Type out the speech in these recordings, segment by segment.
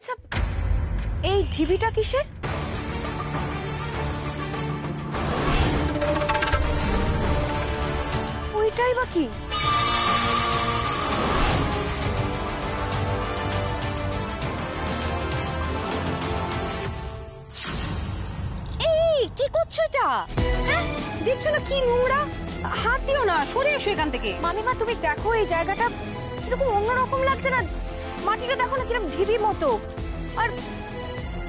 আচ্ছা এই ঢিবিটা কিসের? ওইটাই বা কি? কি করছো এটা? দেখছো না কি নোংরা? হাত দিও না, সরে এসো এখান থেকে। মামিমা তুমি দেখো এই জায়গাটা কিরকম অন্যরকম লাগছে না? মাটিটা দেখো না কিরকম ঢিবি মতো। আর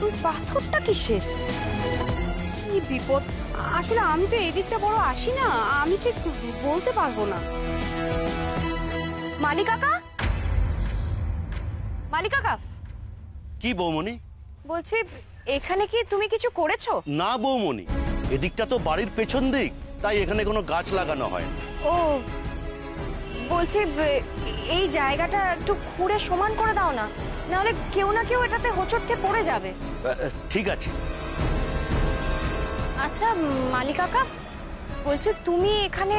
ওই পাথরটা কিসের? কি বিপদ! আসলে আমি তো এদিকটা বড় আসি না, আমি ঠিক বলতে পারবো না। মালি কাকা, মালি কাকা। কি বৌমনি? বলছি এখানে কি তুমি কিছু করেছো? না বৌমনি, এদিকটা তো বাড়ির পেছন দিক, তাই এখানে কোনো গাছ লাগানো হয় না। ও বলছি এই জায়গাটা একটু খুঁড়ে সমান করে দাও না, নাহলে কেউ না কেউ এটাতে হোঁচট খেয়ে পড়ে যাবে। ঠিক আছে। আচ্ছা মালি কাকা, বলছি তুমি এখানে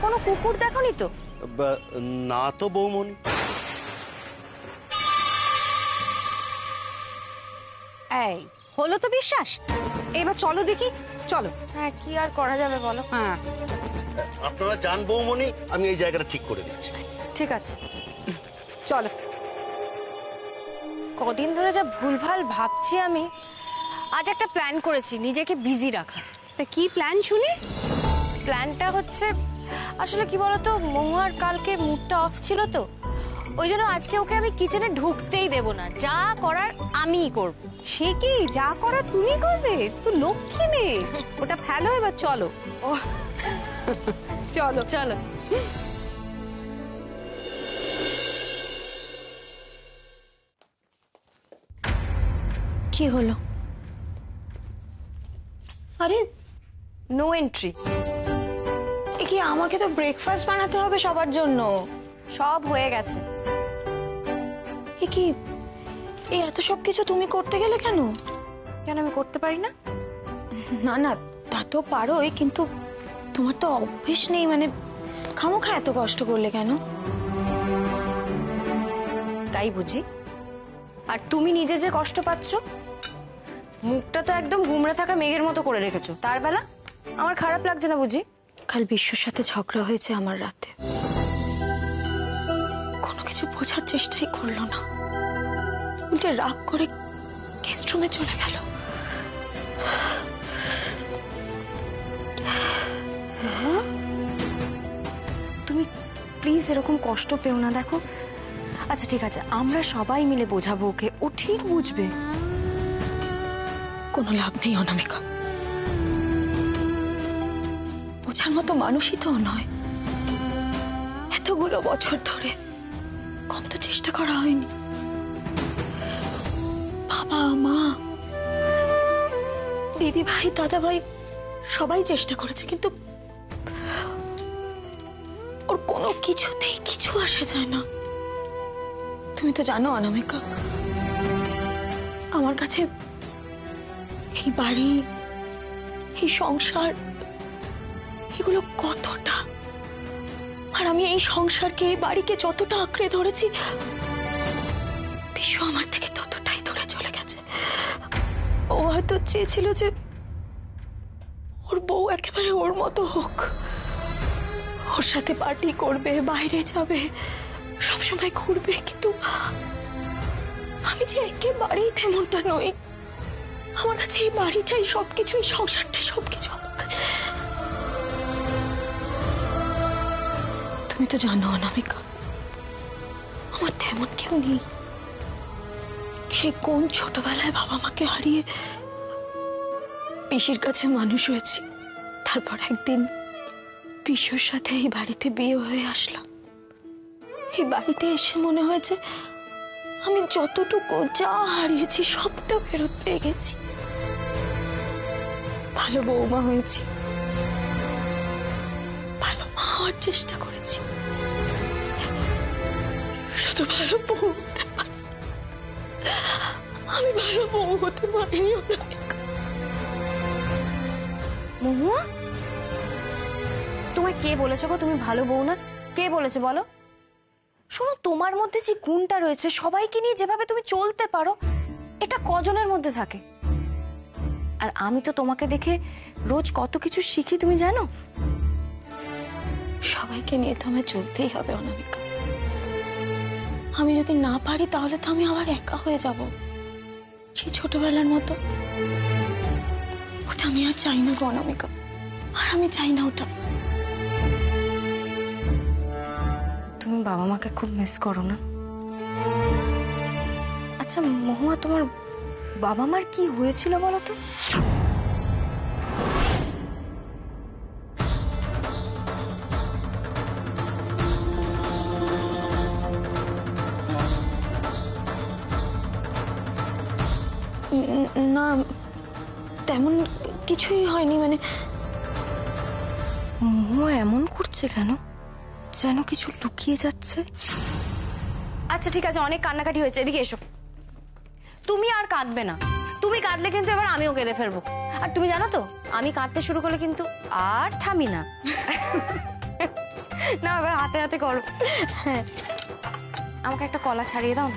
কোনো কুকুর দেখোনি তো? না তো বৌমনি। এই হলো তো বিশ্বাস, এবার চলো দেখি, চলো। হ্যাঁ কি আর করা যাবে বলো। হ্যাঁ আপনারা যান বৌমনি, আমি এই জায়গাটা ঠিক করে দিচ্ছি। ঠিক আছে চলো। কদিন ধরে যা ভুলভাল ভাবছি আমি, আজ একটা প্ল্যান করেছি নিজেকে বিজি রাখার। তা কি প্ল্যান শুনি? প্ল্যানটা হচ্ছে আসলে কি বলতো, মহুয়ার কালকে মুডটা অফ ছিল তো, ওই জন্য আজকে ওকে আমি কিচেনে ঢুকতেই দেব না, যা করার আমিই করব। সে কি যা করা তুমি করবে? তো লক্ষ্মী মেয়ে, ওটা ফেলো, এবার চলো। ও চলো চলো। কি হলো? আরে নো এন্ট্রি। এ কি, আমাকে তো ব্রেকফাস্ট বানাতে হবে সবার জন্য। সব হয়ে গেছে। এ কি, এই এত সব কিছু তুমি করতে গেলে কেন? কেন আমি করতে পারি না? না না, তা তো পারোই, কিন্তু তোমার তো অভ্যেস নেই, মানে খামোখা এত কষ্ট করলে কেন? তাই বুঝি? আর তুমি নিজে যে কষ্ট পাচ্ছ, মুখটা তো একদম ঘুমড়ে থাকা মেঘের মতো করে রেখেছো, তার বেলা আমার খারাপ লাগছে না বুঝি? কাল বিশ্বর সাথে ঝগড়া হয়েছে আমার রাতে, কোনো কিছু বোঝার চেষ্টাই করলো না, উল্টে রাগ করে গেস্ট রুমে চলে গেল। তুমি প্লিজ এরকম কষ্ট পেও না, দেখো। আচ্ছা ঠিক আছে, আমরা সবাই মিলে বোঝাবো ওকে, ও ঠিক বুঝবে। কোনো লাভ নেই অনামিকা, বোঝার মতো মানুষই তো নয়। এতগুলো বছর ধরে কম তো চেষ্টা করা হয়নি। বাবা মা, দিদি ভাই, দাদা ভাই সবাই চেষ্টা করেছে, কিন্তু ওর কোনো কিছুতেই কিছু আসে যায় না। তুমি তো জানো অনামিকা, আমার কাছে এই বাড়ি, এই সংসার, এগুলো কতটা, আর আমি এই সংসারকে, এই বাড়িকে যতটা আঁকড়ে ধরেছি, বিশ্ব আমার থেকে ততটাই দূরে চলে গেছে। ও হয়তো চেয়েছিল যে ওর বউ একেবারে ওর মতো হোক, ওর সাথে পার্টি করবে, বাইরে যাবে, সবসময় ঘুরবে, কিন্তু আমি যে একেবারেই তেমনটা নই। আমার কাছে এই বাড়িটাই সবকিছু, এই সংসারটাই সবকিছু আমার কাছে। তুমি তো জানো অনামিকা, আমার তেমন কেউ নেই। সে কোন ছোটবেলায় বাবা মাকে হারিয়ে পিসির কাছে মানুষ হয়েছি, তারপর একদিন বিশ্বর সাথে এই বাড়িতে বিয়ে হয়ে আসলাম। এই বাড়িতে এসে মনে হয়েছে আমি যতটুকু যা হারিয়েছি সবটা ফেরত পেয়ে গেছি। ভালো বৌমা হয়েছি, ভালো মা হওয়ার চেষ্টা করেছি, শুধু ভালো বউ হতে পারি। আমি ভালো বউ হতে পারিনি। মহুয়া, তোমায় কে বলেছে গো তুমি ভালো বউ না? কে বলেছে বলো? শোনো, তোমার মধ্যে যে গুণটা রয়েছে, সবাইকে নিয়ে যেভাবে তুমি চলতে পারো, এটা কজনের মধ্যে থাকে? আর আমি তো তোমাকে দেখে রোজ কত কিছু শিখি, তুমি জানো। সবাইকে নিয়ে তো আমায় চলতেই হবে অনামিকা। আমি যদি না পারি তাহলে তো আমি আবার একা হয়ে যাব, সেই ছোটবেলার মতো। ওটা আমি আর চাই না গো অনামিকা, আর আমি চাই না ওটা। তুমি বাবা মাকে খুব মিস করো না? আচ্ছা মহুয়া, তোমার বাবা মার কি হয়েছিল বলো তো? না, তেমন কিছুই হয়নি। মানে মহুয়া এমন করছে কেন, যেন কিছু লুকিয়ে যাচ্ছে। আচ্ছা ঠিক আছে, অনেক কান্নাকাটি হয়েছে, এদিকে এসো। তুমি আর কাঁদবে না, তুমি কাঁদলে কিন্তু এবার আমিও কেঁদে ফেলবো। আর তুমি জানো তো, আমি কাঁদতে শুরু করলে কিন্তু আর থামি না। না, এবার হাতে হাতে করো। হ্যাঁ, আমাকে একটা কলা ছাড়িয়ে দাও।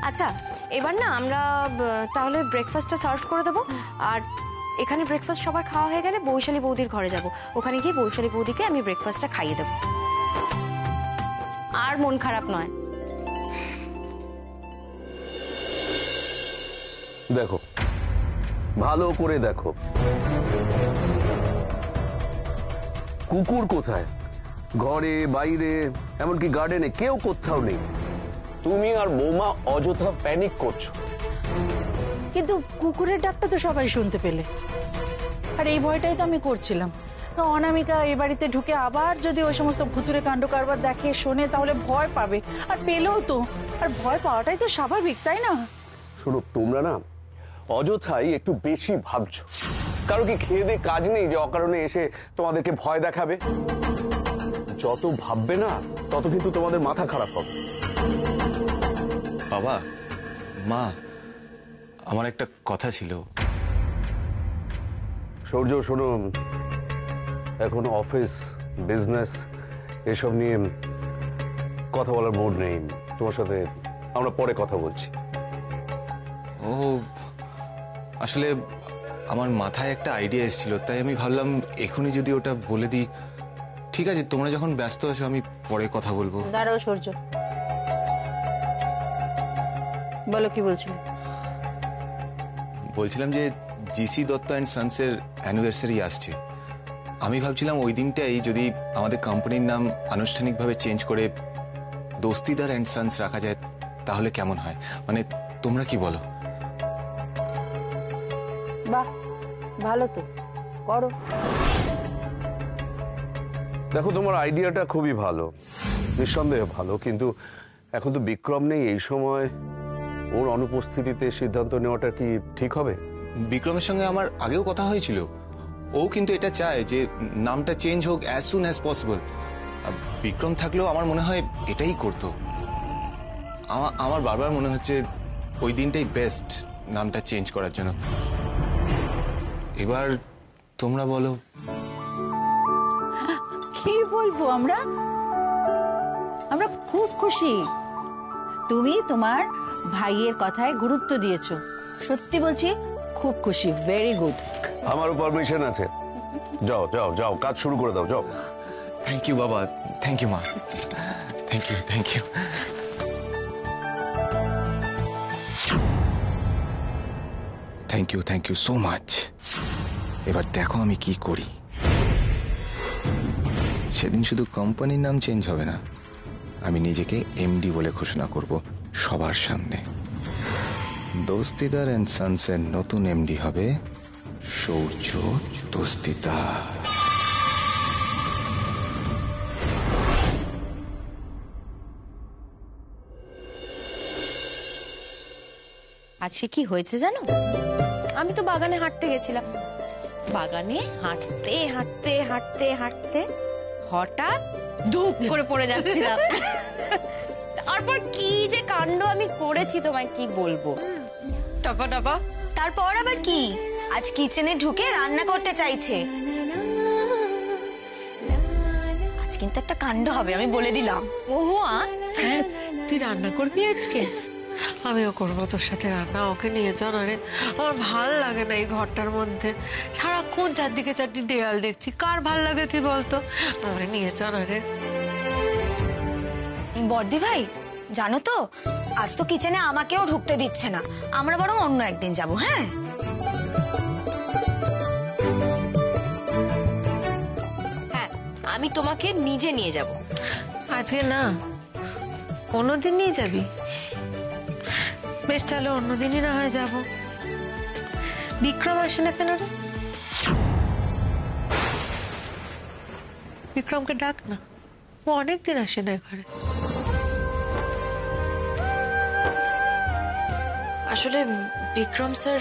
আচ্ছা এবার না আমরা তাহলে ব্রেকফাস্টটা সার্ভ করে দেবো। আর এখানে ব্রেকফাস্ট সবার খাওয়া হয়ে গেলে বৈশালী বৌদির ঘরে যাব, ওখানে গিয়ে বৈশালী বৌদিকে আমি ব্রেকফাস্টটা খাইয়ে দেবো। আর মন খারাপ নয়। দেখো, ভালো করে দেখো, কুকুর কোথায়? ঘরে, বাইরে, এমনকি গার্ডেনে কেউ কোথাও নেই। তুমি আর বৌমা অযথা প্যানিক করছো। কিন্তু কুকুরের ডাকটা তো সবাই শুনতে পেলে, আর এই ভয়টাই তো আমি করছিলাম। তো অনামিকা এই বাড়িতে ঢুকে আবার যদি ওই সমস্ত ভুতুরে কাণ্ড কারবার দেখে শোনে, তাহলে ভয় পাবে, আর পেলেও তো। আর ভয় পাওয়াটাই তো স্বাভাবিক, তাই না? শুনো, তোমরা না অযথাই একটু বেশি ভাবছো। কারো কি খেয়ে দিয়ে কাজ নেই যে অকারণে এসে তোমাদেরকে ভয় দেখাবে? যত ভাববে না তত কিন্তু তোমাদের মাথা খারাপ হবে। বাবা, মা, আমার একটা কথা ছিল। সূর্য শোনো, এখন অফিস, বিজনেস এসব নিয়ে কথা বলার মুড নেই। তোমার সাথে আমরা পরে কথা বলছি। ও, আসলে আমার মাথায় একটা আইডিয়া এসেছিল, তাই আমি ভাবলাম এখনই যদি ওটা বলে দিই। ঠিক আছে, তোমরা যখন ব্যস্ত আছো আমি পরে কথা বলবো। দাঁড়াও সূর্য, বলো কি বলছিলে? বলছিলাম যে জিসি দত্ত অ্যান্ড সন্সের অ্যানিভার্সারি আসছে। আমি ভাবছিলাম ওই দিনটাই যদি আমাদের কোম্পানির নাম আনুষ্ঠানিকভাবে চেঞ্জ করে দস্তিদার অ্যান্ড সন্স রাখা যায় তাহলে কেমন হয়? মানে তোমরা কি বলো? বাহ, ভালো তো, করো। দেখো, তোমার আইডিয়াটা খুবই ভালো, নিঃসন্দেহে ভালো, কিন্তু এখন তো বিক্রম নেই। এই সময় ওর অনুপস্থিতিতে সিদ্ধান্ত নেওয়াটা কি ঠিক হবে? বিক্রমের সঙ্গে আমার আগেও কথা হয়েছিল, ও কিন্তু এটা চায় যে নামটা চেঞ্জ হোক as soon as possible. Vikram থাকলেও আমার মনে হয় এটাই করতো। আমার বারবার মনে হচ্ছে ওই দিনটাই বেস্ট নামটা চেঞ্জ করার জন্য। এবার তোমরা বলো। কি বলবো, আমরা খুব খুশি। তুমি তোমার ভাইয়ের কথায় গুরুত্ব দিয়েছো, সত্যি বলছি, খুব খুশি। Very good. আমারও পারমিশন আছে। যাও যাও যাও, কাজ শুরু করে দাও, যাও। থ্যাংক ইউ বাবা, থ্যাংক ইউ মা, thank you, thank you. Thank you so much. এবার দেখো আমি কি করি। সেদিন শুধু কোম্পানির নাম চেঞ্জ হবে না, আমি নিজেকে এমডি বলে ঘোষণা করব সবার সামনে। দস্তিদার অ্যান্ড সন্সের নতুন এমডি হবে সূর্য দস্তিদার। আজকে কি হয়েছে জানো? আমি তো বাগানে হাঁটতে গেছিলাম। বাগানে হাঁটতে হাঁটতে হাঁটতে হাঁটতে হঠাৎ ধূপ করে পড়ে যাচ্ছিলাম। তারপর কি যে কাণ্ড আমি করেছি তোমায় কি বলবো। টাপা টাপা। তারপর আবার কি, আজ কিচেনে ঢুকে রান্না করতে চাইছে। আজ কিন্তু একটা কাণ্ড হবে, আমি বলে দিলাম। মহুয়া, হ্যাঁ, তুই রান্না করবি আজকে? আমিও করবো তোর সাথে রান্না। ওকে নিয়ে চল না রে, আমার ভাল লাগে না এই ঘরটার মধ্যে সারাক্ষণ চারদিকে চারটি দেয়াল দেখছি। কার ভাল লাগে তুই বলতো? আমাকে নিয়ে চল না রে। বর্দি ভাই, জানো তো আজ তো কিচেনে আমাকেও ঢুকতে দিচ্ছে না। আমরা বরং অন্য একদিন যাব। হ্যাঁ, হ্যাঁ আমি তোমাকে নিজে নিয়ে যাব। আজকে না, অন্যদিন নিয়ে যাবি? বেশ, তাহলে অন্যদিনই না হয় যাবো। বিক্রম আসে না কেন রে? বিক্রমকে ডাক না, ও অনেকদিন আসে না ঘরে। আসলে বিক্রম স্যার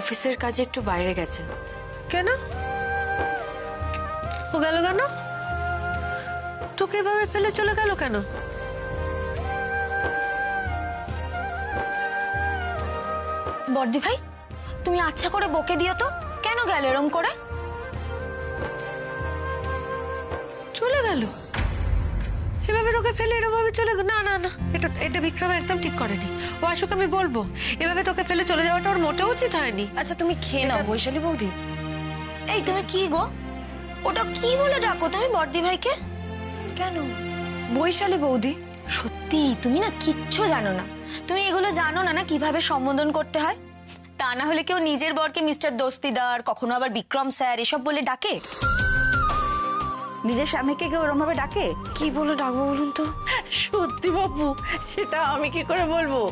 অফিসের কাজে একটু বাইরে গেছেন। কেন? ও গেল কেন? তোকে এভাবে ফেলে চলে গেল কেন? বর্দি ভাই, তুমি আচ্ছা করে বকে দিও তো, কেন গেল এরম করে? চলে গেল এভাবে, তোকে ফেলে এরকম ভাবে চলে গেল? না না না, এটা বিক্রম একদম ঠিক করেনি। ও আসুক, আমি বলবো। এভাবে তোকে ফেলে চলে যাওয়াটা ওর মোটেও উচিত হয়নি। আচ্ছা তুমি খেয়ে নাও বৈশালী বৌদি। এই তুমি কি গো, ওটা কি বলে ডাকো তুমি বর্দি ভাইকে? কেন বৈশালী বৌদি? সত্যি তুমি না কিচ্ছু জানো না। তুমি এগুলো জানো না, না কিভাবে সম্বোধন করতে হয়। তা না হলে কেউ নিজের বরকে মিস্টার দস্তিদার, কখনো আবার বিক্রম স্যার এসব বলে ডাকে? নিজের স্বামীকে কেউ ওরম ভাবে ডাকে? কি বলে ডাকবো বলুন তো? সত্যি বাপু, সেটা আমি কি করে বলবো?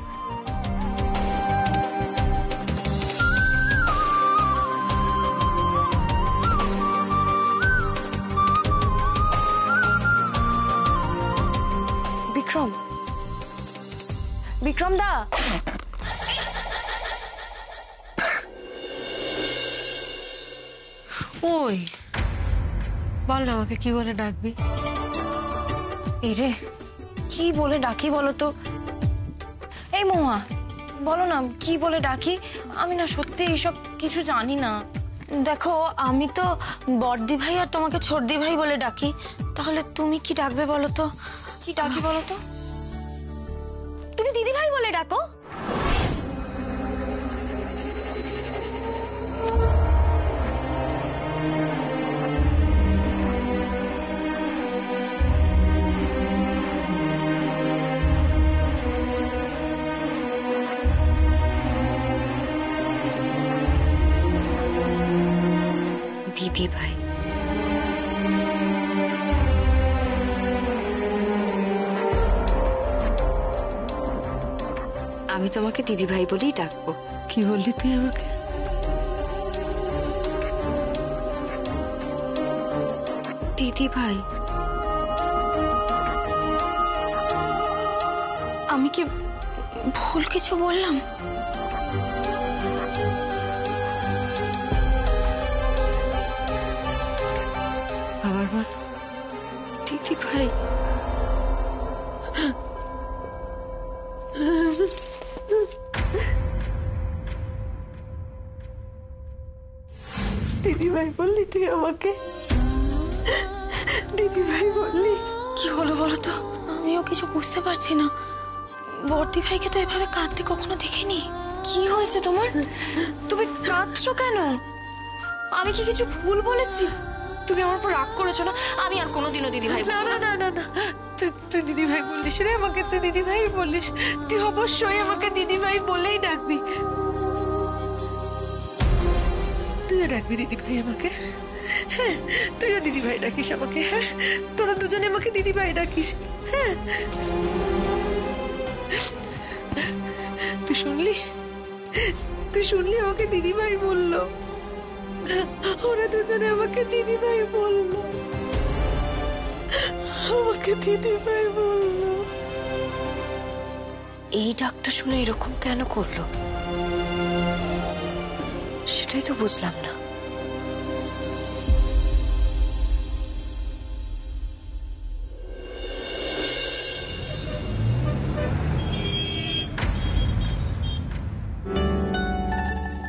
বিক্রম, বিক্রম দা। ওই বল না আমাকে, কি বলে ডাকবি? এরে কি বলে ডাকি বলো তো? এই মহুয়া, বলো না কি বলে ডাকি? আমি না সত্যি এইসব কিছু জানি না। দেখো, আমি তো বর্দি ভাই আর তোমাকে ছোটদি ভাই বলে ডাকি। তাহলে তুমি কি ডাকবে বলো তো? কি ডাকি বলো তো? তুমি দিদি ভাই বলে ডাকো। দিদি ভাই। আমি তোমাকে দিদি ভাই বলেই ডাকবো। কি বললি তুই আমাকে? দিদি ভাই। আমি কি ভুল কিছু বললাম? আবার বল। দিদি ভাই। দিদি ভাই বললি তুই আমাকে? দিদি ভাই বললি? কি হলো বলো তো? আমিও কিছু বুঝতে পারছি না। বর্দি ভাইকে তো এভাবে কাঁদতে কখনো দেখিনি। কি হয়েছে তোমার? তুমি কাঁদছো কেন? আমি কি কিছু ভুল বলেছি? তুমি আমার উপর রাগ করেছো না? আমি আর কোনোদিনও দিদি ভাই না না না না না, তুই দিদি ভাই বললিস রে আমাকে, তুই দিদি ভাই বললিস। তুই অবশ্যই আমাকে দিদি ভাই বলেই ডাকবি। তুইও ডাকবি দিদি ভাই আমাকে? হ্যাঁ, তুইও দিদি ভাই ডাকিস আমাকে। হ্যাঁ, তোরা দুজনে আমাকে দিদি ভাই ডাকিস। হ্যাঁ, তুই শুনলি? তুই শুনলি আমাকে দিদি ভাই বললো? ওরা দুজনে আমাকে দিদি ভাই বললো, আমাকে দিদি ভাই বললো। এই ডাকটা শুনে এরকম কেন করলো সেটাই তো বুঝলাম না।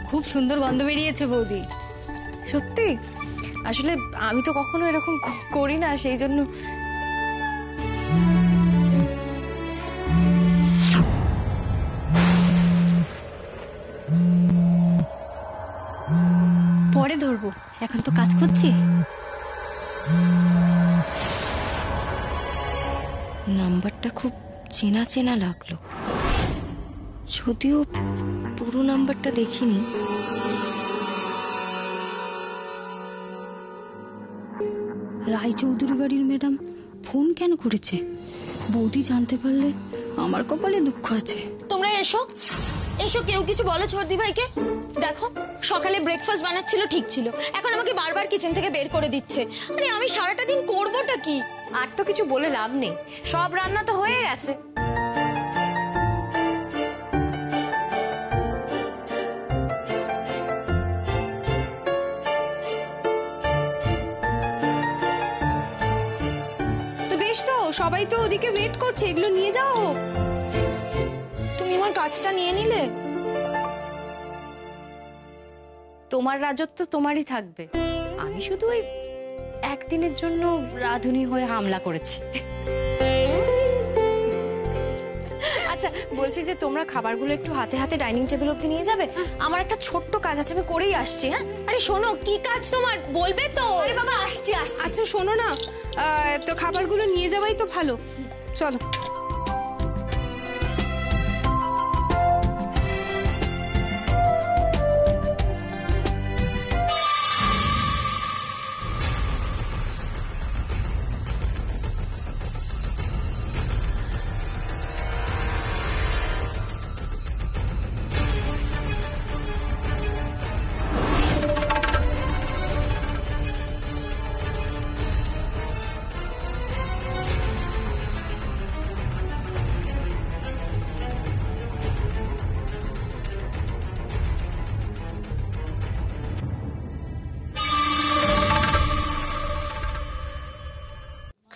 খুব সুন্দর গন্ধ বেরিয়েছে বৌদি। সত্যি? আসলে আমি তো কখনো এরকম করি না, সেই জন্য করব, এখন তো কাজ করছি। নাম্বারটা খুব চেনা চেনা লাগলো, যদিও পুরো নাম্বারটা দেখিনি। রায়চৌধুরী বাড়ির ম্যাডাম ফোন কেন করেছে? বৌদি জানতে পারলে আমার কপালে দুঃখ আছে। তোমরা এসো এসো, কেউ কিছু বলো ছর্দি ভাইকে? দেখো, সকালে ব্রেকফাস্ট বানাচ্ছিল ঠিক ছিল, এখন আমাকে বারবার কিচেন থেকে বের করে দিচ্ছে। আরে আমি সারাটা দিন করবোটা কি? আর তো কিছু বলে লাভ নেই, সব রান্না তো হয়ে গেছে। তো বেশ, তো সবাই তো ওদিকে ওয়েট করছে, এগুলো নিয়ে যাওয়া হোক। তুমি আমার কাজটা নিয়ে নিলে। তোমার রাজত্ব তোমারই থাকবে, আমি শুধু ওই একদিনের জন্য রাধুনী হয়ে হামলা করেছি। আচ্ছা বলছি যে তোমরা খাবারগুলো একটু হাতে হাতে ডাইনিং টেবিল অব্দি নিয়ে যাবে, আমার একটা ছোট্ট কাজ আছে, আমি করেই আসছি। হ্যাঁ, আরে শোনো, কি কাজ তোমার বলবে তো? আরে বাবা আসছি আসছি। আচ্ছা শোনো না, তো খাবারগুলো নিয়ে যাওয়াই তো ভালো, চলো।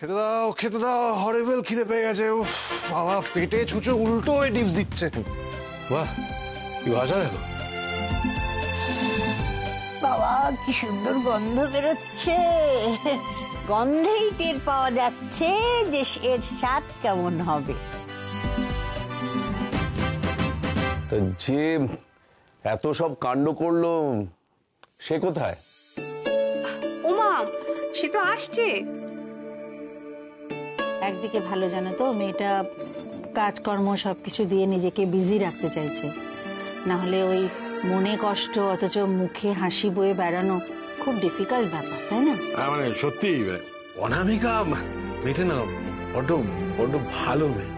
খেতে দাও খেতে দাও, হরিবেল খিদে পেয়ে গেছে। উফ, বাবা পেটে ছুঁচো উল্টো হয়ে টিপস দিচ্ছে। বাহ, কি ভাষা দেখো। বাবা কি সুন্দর গন্ধ বেরোচ্ছে, গন্ধেই টের পাওয়া যাচ্ছে যে এর স্বাদ কেমন হবে। তা যে এত সব কাণ্ড করলো সে কোথায়? ওমা, সে তো আসছে। একদিকে ভালো জানো তো, মেয়েটা কাজকর্ম সবকিছু দিয়ে নিজেকে বিজি রাখতে চাইছে, না হলে ওই মনে কষ্ট অথচ মুখে হাসি বয়ে বেড়ানো খুব ডিফিকাল্ট ব্যাপার, তাই না? মানে সত্যি অনামিকা মেয়েটা না বড্ড বড্ড ভালো মেয়ে।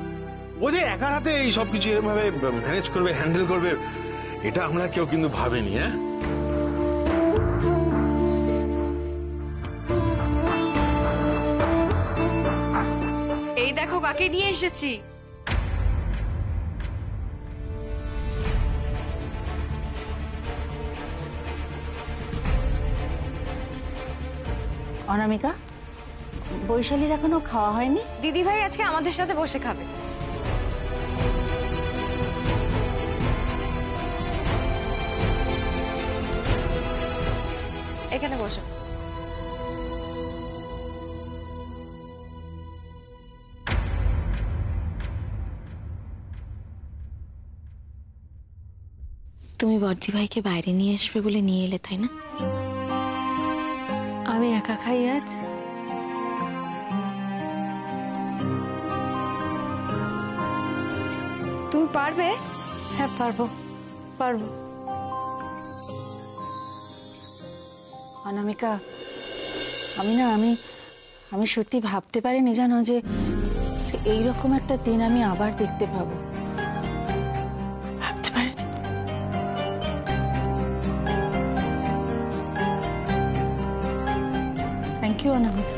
ও যে একার হাতে এই সবকিছু এরভাবে ম্যানেজ করবে, হ্যান্ডেল করবে, এটা আমরা কেউ কিন্তু ভাবেনি। হ্যাঁ, এই দেখো কাকে নিয়ে এসেছি। অনামিকা, বৈশালীর এখনো খাওয়া হয়নি? দিদি ভাই আজকে আমাদের সাথে বসে খাবে। এখানে বসো। তুমি বর্দি ভাইকে বাইরে নিয়ে আসবে বলে নিয়ে এলে, তাই না? আমি একা খাই আজ? তুমি পারবে? হ্যাঁ পারবো পারবো। অনামিকা, আমি সত্যি ভাবতে পারিনি জানো যে এইরকম একটা দিন আমি আবার দেখতে পাবো। ভাবতে পারিনি। Thank you Anamika,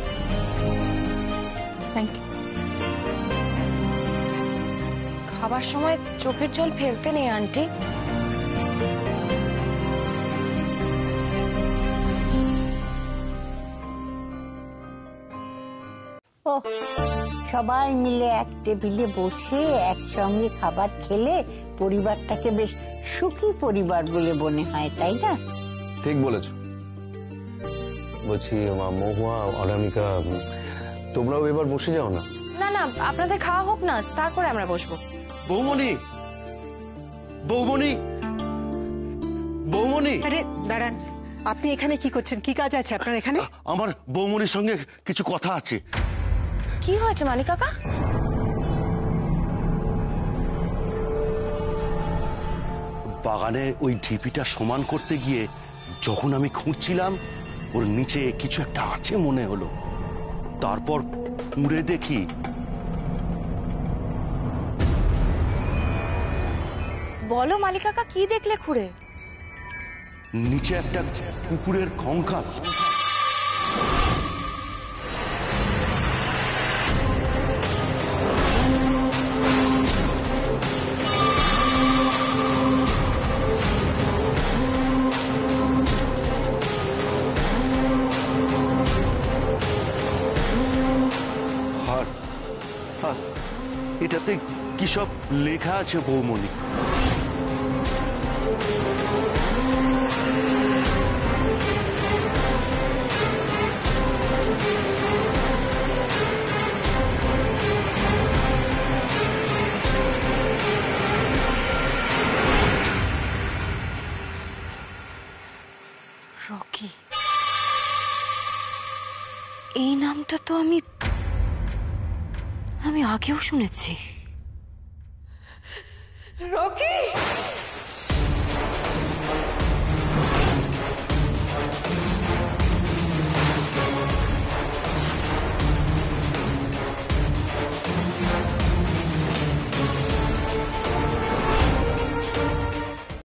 thank you. খাবার সময় চোখের জল ফেলতে নেই আন্টি। ও সবাই মিলে এক টেবিলে বসে একসঙ্গে খাবার খেলে পরিবারটাকে বেশ সুখী পরিবার বলে মনে হয়, তাই না? ঠিক বলেছ। বলছি মহুয়া, অনামিকা, তোমরাও এবার বসে যাও না। না না, আপনাদের খাওয়া হোক না, তারপরে আমরা বসবো। বৌমনি, বৌমনি, বৌমনি। আরে দাঁড়ান, আপনি এখানে কি করছেন? কি কাজ আছে আপনার এখানে? আমার বৌমনির সঙ্গে কিছু কথা আছে। কি হয়েছে মানিক কাকা? বাগানে ওই ঢিপিটা সমান করতে গিয়ে যখন আমি খুঁড়ছিলাম ওর নিচে কিছু একটা আছে মনে হলো। তারপর খুঁড়ে দেখি বলো মালিক কাকা, কি দেখলে খুঁড়ে? নিচে একটা কুকুরের কঙ্কাল। এটাতে কি সব লেখা আছে বৌমনি? রকি, এই নামটা তো আমি আগেও শুনেছি। রকি!